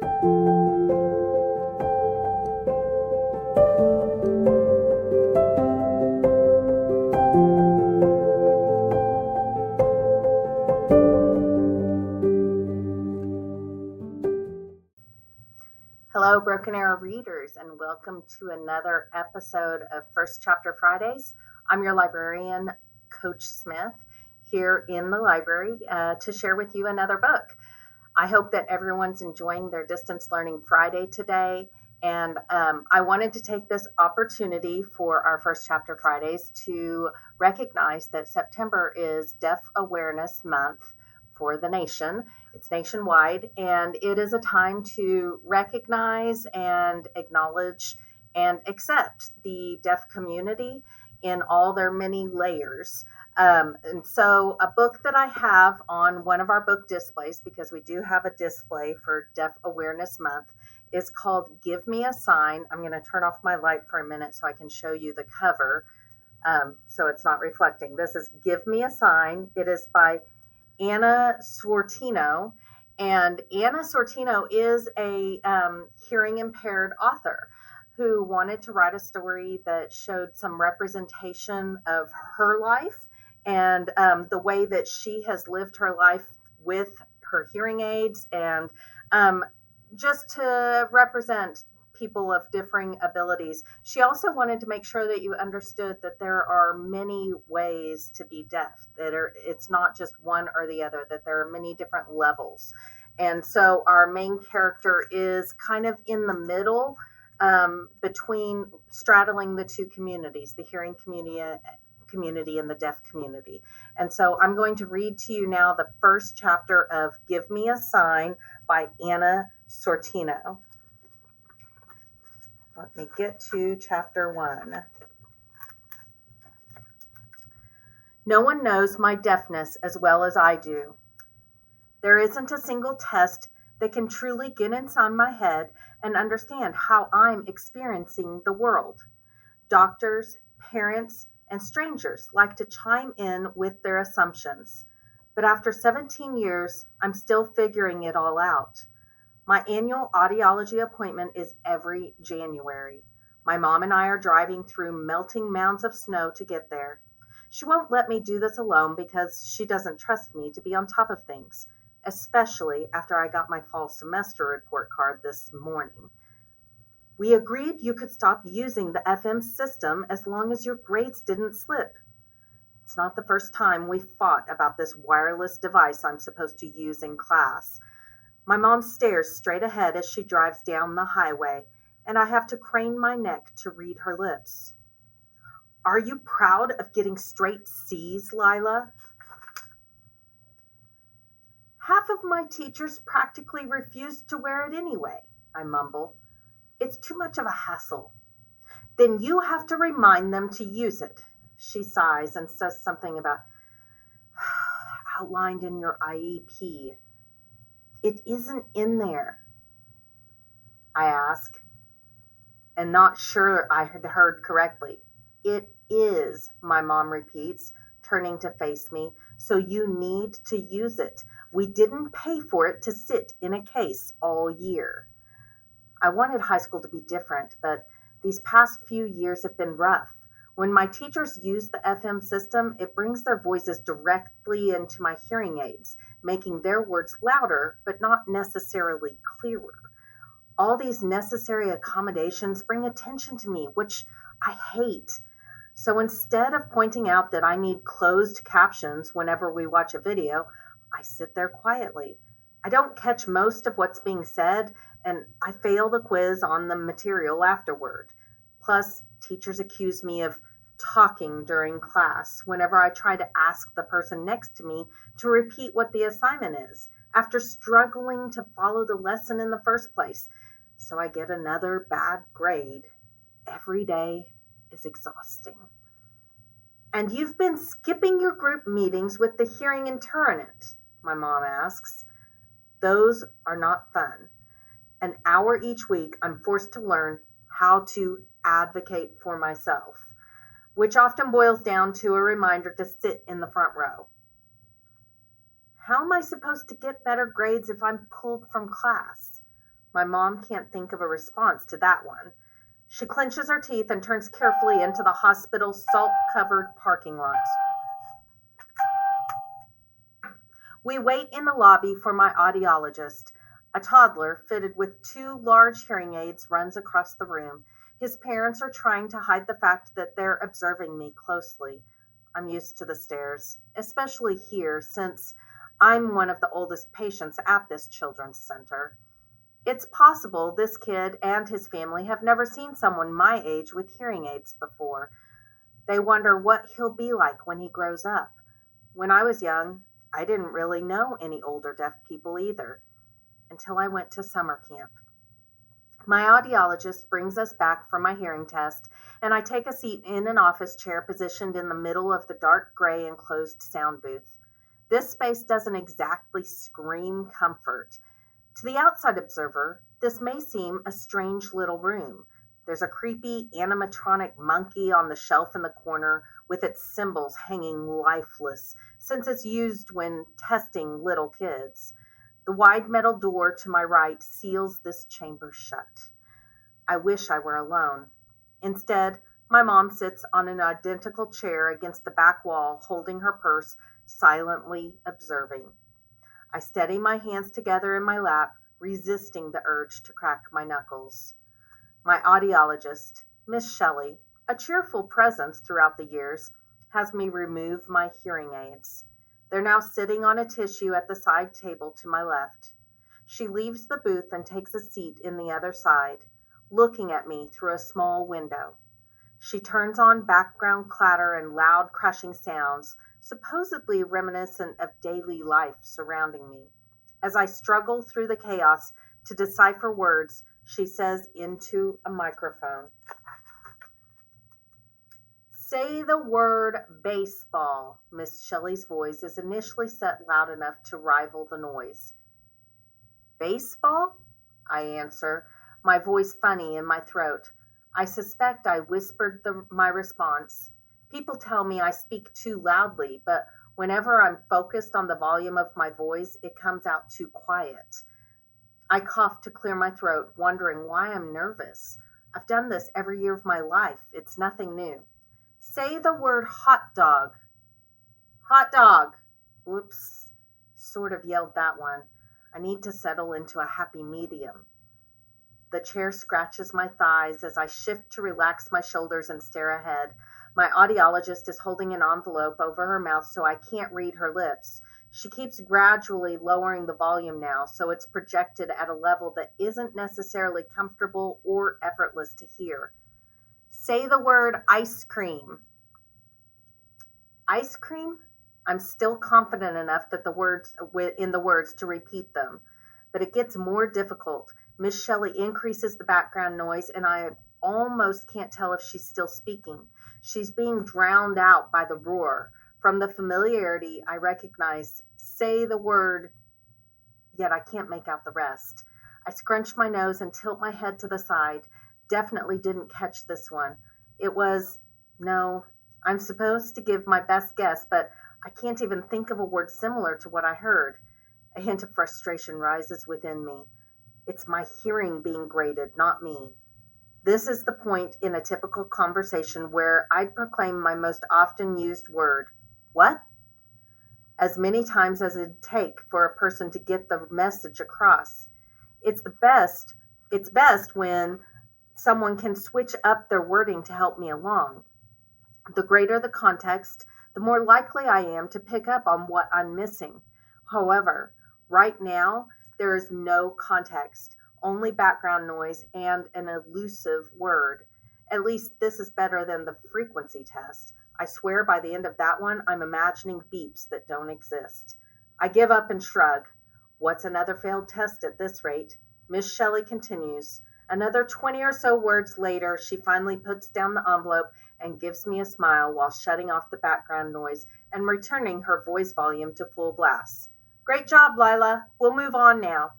Hello, Broken Arrow readers, and welcome to another episode of First Chapter Fridays. I'm your librarian, Coach Smith, here in the library to share with you another book. I hope that everyone's enjoying their Distance Learning Friday today, and I wanted to take this opportunity for our First Chapter Fridays to recognize that September is Deaf Awareness Month for the nation. It's nationwide, and it is a time to recognize and acknowledge and accept the deaf community in all their many layers. And so a book that I have on one of our book displays, because we do have a display for Deaf Awareness Month, is called Give Me a Sign. I'm going to turn off my light for a minute so I can show you the cover so it's not reflecting. This is Give Me a Sign. It is by Anna Sortino, and Anna Sortino is a hearing impaired author who wanted to write a story that showed some representation of her life and the way that she has lived her life with her hearing aids, and just to represent people of differing abilities. She also wanted to make sure that you understood that there are many ways to be deaf, it's not just one or the other, that there are many different levels. And so our main character is kind of in the middle between straddling the two communities, the hearing community and the deaf community. And so I'm going to read to you now the first chapter of Give Me a Sign by Anna Sortino. Let me get to chapter 1. No one knows my deafness as well as I do. There isn't a single test that can truly get inside my head and understand how I'm experiencing the world. Doctors, parents, and strangers like to chime in with their assumptions. But after 17 years, I'm still figuring it all out. My annual audiology appointment is every January. My mom and I are driving through melting mounds of snow to get there. She won't let me do this alone because she doesn't trust me to be on top of things, especially after I got my fall semester report card this morning. We agreed you could stop using the FM system as long as your grades didn't slip. It's not the first time we fought about this wireless device I'm supposed to use in class. My mom stares straight ahead as she drives down the highway, and I have to crane my neck to read her lips. Are you proud of getting straight C's, Lila? Half of my teachers practically refuse to wear it anyway, I mumble. It's too much of a hassle. Then you have to remind them to use it. She sighs and says something about outlined in your IEP. It isn't in there, I ask, and not sure I had heard correctly. It is, my mom repeats, turning to face me, so you need to use it. We didn't pay for it to sit in a case all year. I wanted high school to be different, but these past few years have been rough. When my teachers use the FM system, it brings their voices directly into my hearing aids, making their words louder, but not necessarily clearer. All these necessary accommodations bring attention to me, which I hate. So instead of pointing out that I need closed captions whenever we watch a video, I sit there quietly. I don't catch most of what's being said, and I fail the quiz on the material afterward. Plus, teachers accuse me of talking during class whenever I try to ask the person next to me to repeat what the assignment is, after struggling to follow the lesson in the first place. So I get another bad grade. Every day is exhausting. And you've been skipping your group meetings with the hearing internet, my mom asks. Those are not fun. An hour each week, I'm forced to learn how to advocate for myself, which often boils down to a reminder to sit in the front row. How am I supposed to get better grades if I'm pulled from class? My mom can't think of a response to that one. She clenches her teeth and turns carefully into the hospital's salt-covered parking lot. We wait in the lobby for my audiologist. A toddler, fitted with 2 large hearing aids, runs across the room. His parents are trying to hide the fact that they're observing me closely. I'm used to the stares, especially here since I'm one of the oldest patients at this children's center. It's possible this kid and his family have never seen someone my age with hearing aids before. They wonder what he'll be like when he grows up. When I was young, I didn't really know any older deaf people either, until I went to summer camp. My audiologist brings us back from my hearing test, and I take a seat in an office chair positioned in the middle of the dark gray enclosed sound booth. This space doesn't exactly scream comfort. To the outside observer, this may seem a strange little room. There's a creepy animatronic monkey on the shelf in the corner with its cymbals hanging lifeless, since it's used when testing little kids. The wide metal door to my right seals this chamber shut. I wish I were alone. Instead, my mom sits on an identical chair against the back wall, holding her purse, silently observing. I steady my hands together in my lap, resisting the urge to crack my knuckles. My audiologist, Miss Shelley, a cheerful presence throughout the years, has me remove my hearing aids. They're now sitting on a tissue at the side table to my left. She leaves the booth and takes a seat in the other side, looking at me through a small window. She turns on background clatter and loud crushing sounds, supposedly reminiscent of daily life surrounding me. As I struggle through the chaos to decipher words, she says into a microphone, "Say the word baseball." Miss Shelley's voice is initially set loud enough to rival the noise. "Baseball?" I answer, my voice funny in my throat. I suspect I whispered my response. People tell me I speak too loudly, but whenever I'm focused on the volume of my voice, it comes out too quiet. I cough to clear my throat, wondering why I'm nervous. I've done this every year of my life. It's nothing new. "Say the word hot dog." "Hot dog." Whoops. Sort of yelled that one. I need to settle into a happy medium. The chair scratches my thighs as I shift to relax my shoulders and stare ahead. My audiologist is holding an envelope over her mouth so I can't read her lips. She keeps gradually lowering the volume now, so it's projected at a level that isn't necessarily comfortable or effortless to hear. "Say the word ice cream." Ice cream? I'm still confident enough that in the words to repeat them, but it gets more difficult. Miss Shelley increases the background noise, and I almost can't tell if she's still speaking. She's being drowned out by the roar. From the familiarity, I recognize "say the word," yet I can't make out the rest. I scrunch my nose and tilt my head to the side. Definitely didn't catch this one. It was, no, I'm supposed to give my best guess, but I can't even think of a word similar to what I heard. A hint of frustration rises within me. It's my hearing being graded, not me. This is the point in a typical conversation where I'd proclaim my most often used word, "What?" as many times as it'd take for a person to get the message across. It's best when someone can switch up their wording to help me along. The greater the context, the more likely I am to pick up on what I'm missing. However, right now, there is no context, only background noise and an elusive word. At least this is better than the frequency test. I swear by the end of that one, I'm imagining beeps that don't exist. I give up and shrug. What's another failed test at this rate? Miss Shelley continues. Another 20 or so words later, she finally puts down the envelope and gives me a smile while shutting off the background noise and returning her voice volume to full blast. "Great job, Lila. We'll move on now."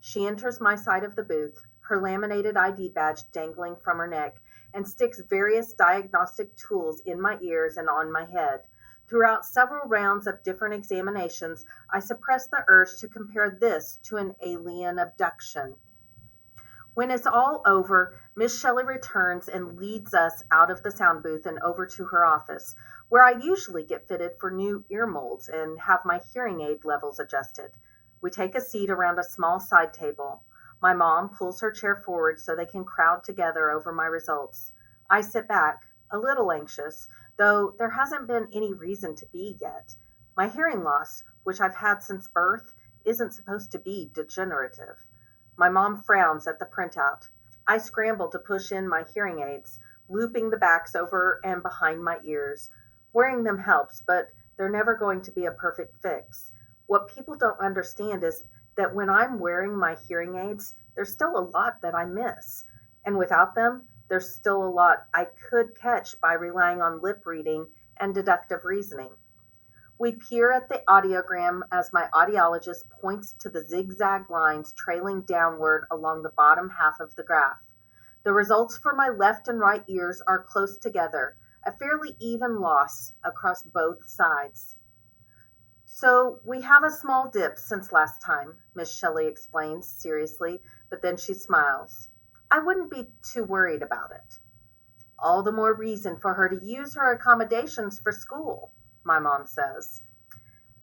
She enters my side of the booth, her laminated ID badge dangling from her neck, and sticks various diagnostic tools in my ears and on my head. Throughout several rounds of different examinations, I suppress the urge to compare this to an alien abduction. When it's all over, Miss Shelley returns and leads us out of the sound booth and over to her office, where I usually get fitted for new ear molds and have my hearing aid levels adjusted. We take a seat around a small side table. My mom pulls her chair forward so they can crowd together over my results. I sit back, a little anxious, though there hasn't been any reason to be yet. My hearing loss, which I've had since birth, isn't supposed to be degenerative. My mom frowns at the printout. I scramble to push in my hearing aids, looping the backs over and behind my ears. Wearing them helps, but they're never going to be a perfect fix. What people don't understand is that when I'm wearing my hearing aids, there's still a lot that I miss. And without them, there's still a lot I could catch by relying on lip reading and deductive reasoning. We peer at the audiogram as my audiologist points to the zigzag lines trailing downward along the bottom half of the graph. The results for my left and right ears are close together, a fairly even loss across both sides. So we have a small dip since last time, Miss Shelley explains seriously, but then she smiles. I wouldn't be too worried about it. All the more reason for her to use her accommodations for school, my mom says.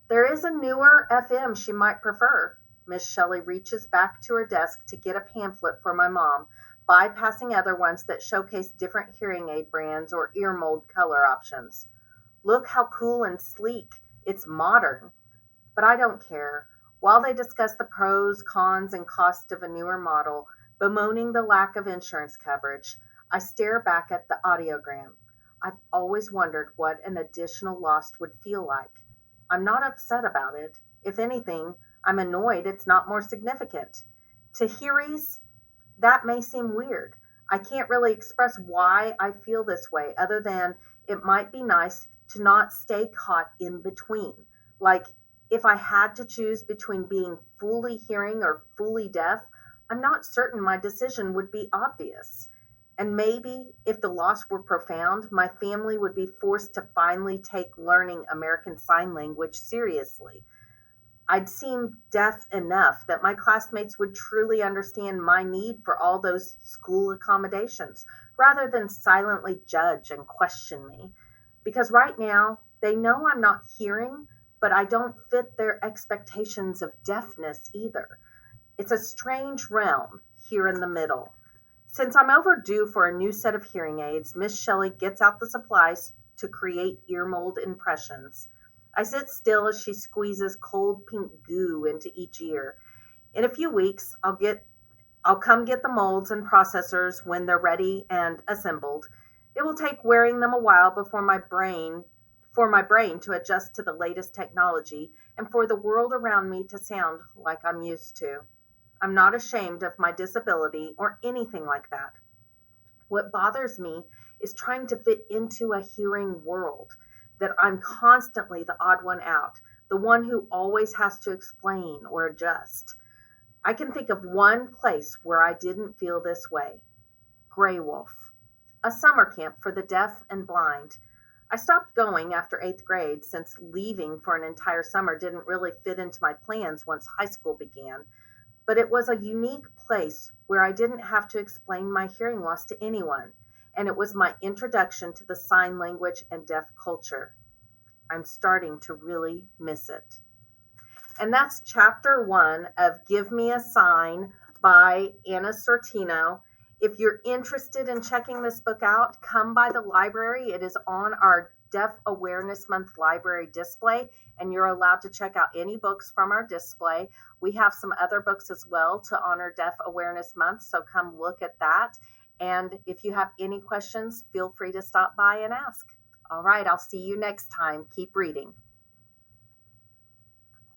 There is a newer FM she might prefer. Miss Shelley reaches back to her desk to get a pamphlet for my mom, bypassing other ones that showcase different hearing aid brands or ear mold color options. Look how cool and sleek. It's modern. But I don't care. While they discuss the pros, cons, and cost of a newer model, bemoaning the lack of insurance coverage, I stare back at the audiogram. I've always wondered what an additional loss would feel like. I'm not upset about it. If anything, I'm annoyed it's not more significant. To hearies, that may seem weird. I can't really express why I feel this way other than it might be nice to not stay caught in between. Like, if I had to choose between being fully hearing or fully deaf, I'm not certain my decision would be obvious. And maybe if the loss were profound, my family would be forced to finally take learning American Sign Language seriously. I'd seem deaf enough that my classmates would truly understand my need for all those school accommodations, rather than silently judge and question me. Because right now, they know I'm not hearing, but I don't fit their expectations of deafness either. It's a strange realm here in the middle. Since I'm overdue for a new set of hearing aids, Miss Shelley gets out the supplies to create ear mold impressions. I sit still as she squeezes cold pink goo into each ear. In a few weeks, I'll come get the molds and processors when they're ready and assembled. It will take wearing them a while for my brain to adjust to the latest technology and for the world around me to sound like I'm used to. I'm not ashamed of my disability or anything like that. What bothers me is trying to fit into a hearing world, that I'm constantly the odd one out, the one who always has to explain or adjust. I can think of one place where I didn't feel this way. Grey Wolf, a summer camp for the deaf and blind. I stopped going after 8th grade since leaving for an entire summer didn't really fit into my plans once high school began. But it was a unique place where I didn't have to explain my hearing loss to anyone, and it was my introduction to the sign language and deaf culture. I'm starting to really miss it. And that's chapter 1 of Give Me a Sign by Anna Sortino. If you're interested in checking this book out, come by the library. It is on our Deaf Awareness Month library display, and you're allowed to check out any books from our display. We have some other books as well to honor Deaf Awareness Month, so come look at that. And if you have any questions, feel free to stop by and ask. All right, I'll see you next time. Keep reading.